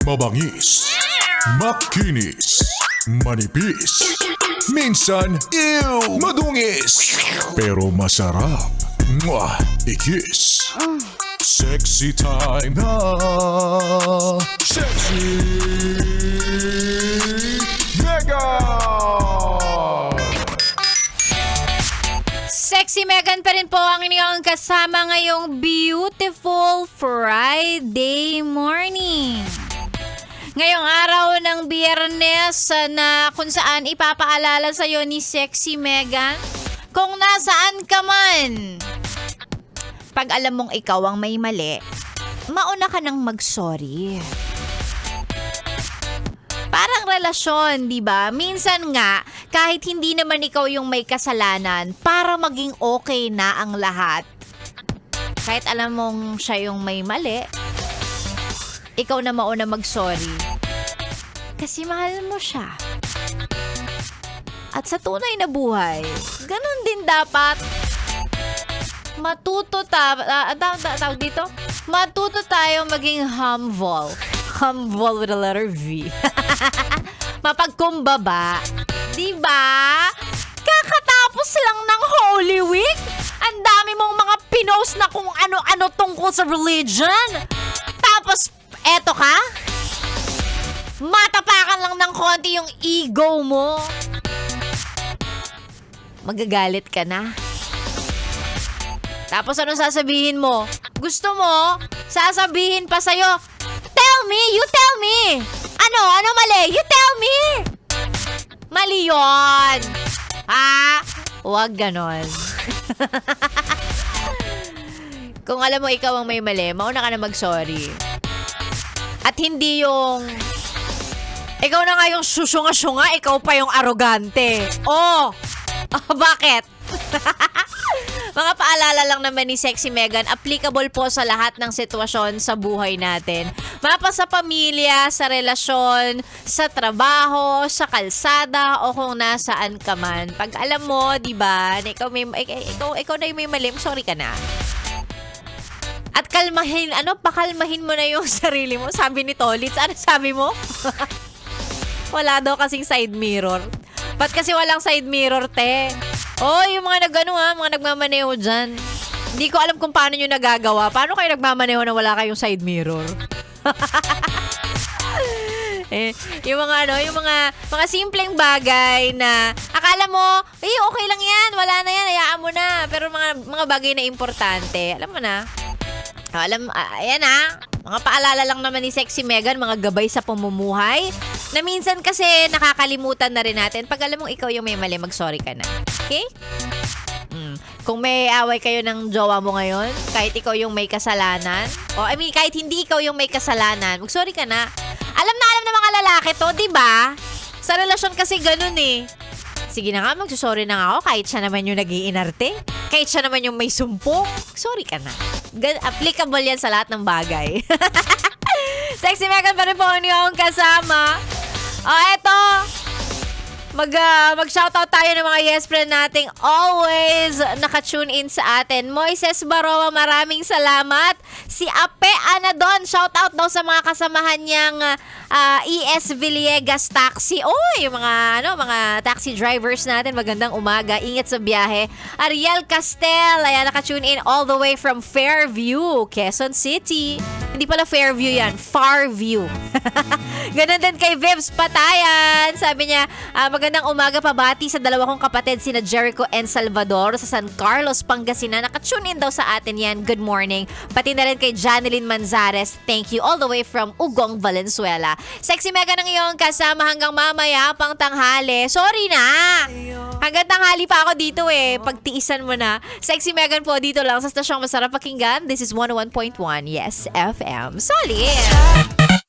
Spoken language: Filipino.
Mabangis, makinis, manipis, minsan, madungis, pero masarap. Mwah! Ikis. Sexy time na. Sexy Mega! Sexy Megan pa rin po ang inyong kasama ngayong beautiful Friday morning. Ngayong araw ng Biyernes na kung saan ipapaalala sa iyo ni Sexy Megan kung nasaan ka man. Pag alam mong ikaw ang may mali, mauna ka nang mag-sorry. Parang relasyon, di ba? Minsan nga, kahit hindi naman ikaw yung may kasalanan, para maging okay na ang lahat. Kahit alam mong siya yung may mali, ikaw na mauna mag-sorry. Kasi mahal mo siya. At sa tunay na buhay, ganun din dapat. Matuto tayong maging humble. Humble with a letter V. Mapagkumbaba. Diba? Kakatapos lang ng Holy Week. Ang dami mong mga pinost na kung ano-ano tungkol sa religion. Tapos, eto ka? Matapakan lang ng konti yung ego mo. Magagalit ka na. Tapos ano sasabihin mo? Gusto mo? Sasabihin pa sa'yo, tell me! You tell me! Ano mali? You tell me! Mali yun! Huwag ganon. Kung alam mo ikaw ang may mali, mauna ka na mag-sorry. At hindi yung ikaw na nga yung susunga-sunga, ikaw pa yung arogante. Bakit? Mga paalala lang naman ni Sexy Megan, applicable po sa lahat ng sitwasyon sa buhay natin. Mapa sa pamilya, sa relasyon, sa trabaho, sa kalsada, o kung nasaan ka man. Pag alam mo, di ba, na ikaw na yung may mali, sorry ka na. At pakalmahin mo na yung sarili mo. Sabi ni Tolitz, ano sabi mo? Wala daw kasing side mirror. Ba't kasi walang side mirror, te? Yung mga mga nagmamaneho dyan. Hindi ko alam kung paano nyo nagagawa. Paano kayo nagmamaneho na wala kayong side mirror? Yung mga simpleng bagay na akala mo, okay lang yan, wala na yan, hayaan mo na. Pero mga bagay na importante, alam mo na. Ayan mga paalala lang naman ni Sexy Megan, mga gabay sa pamumuhay, na minsan kasi nakakalimutan na rin natin. Pag alam mong ikaw yung may mali, mag-sorry ka na. Okay? Kung may away kayo ng jowa mo ngayon, kahit ikaw yung may kasalanan, kahit hindi ikaw yung may kasalanan, mag-sorry ka na. Alam na mga lalaki to, di ba? Sa relasyon kasi ganun eh. Sige na nga, magsusorry na nga ako kahit siya naman yung nag-iinarte. Kahit siya naman yung may sumpong. Sorry ka na. Applicable yan sa lahat ng bagay. Sexy Megan pa rin po yung kasama. Eto. Mag-shoutout tayo ng mga yes friend nating always naka-tune in sa atin. Moises Baroa, maraming salamat. Si Ape Anadon, shoutout daw sa mga kasamahan niyang ES Villegas Taxi. Yung mga taxi drivers natin, magandang umaga. Ingat sa biyahe. Ariel Castel, ayan, naka-tune in all the way from Fairview, Quezon City. Hindi pala Fairview yan, Farview. Ganon din kay Vivs Patayan. Sabi niya, magandang umaga, pabati sa dalawa kong kapatid, sina Jericho and Salvador sa San Carlos, Pangasinan. Naka-tune in daw sa atin yan. Good morning. Pati na rin kay Janeline Manzares. Thank you all the way from Ugong, Valenzuela. Sexy Megan ang iyong kasama hanggang mamaya pang tanghali. Sorry na! Hanggang tanghali pa ako dito Pagtiisan mo na. Sexy Megan po dito lang sa stasyong masarap pakinggan. This is 101.1 Yes FM. Solid!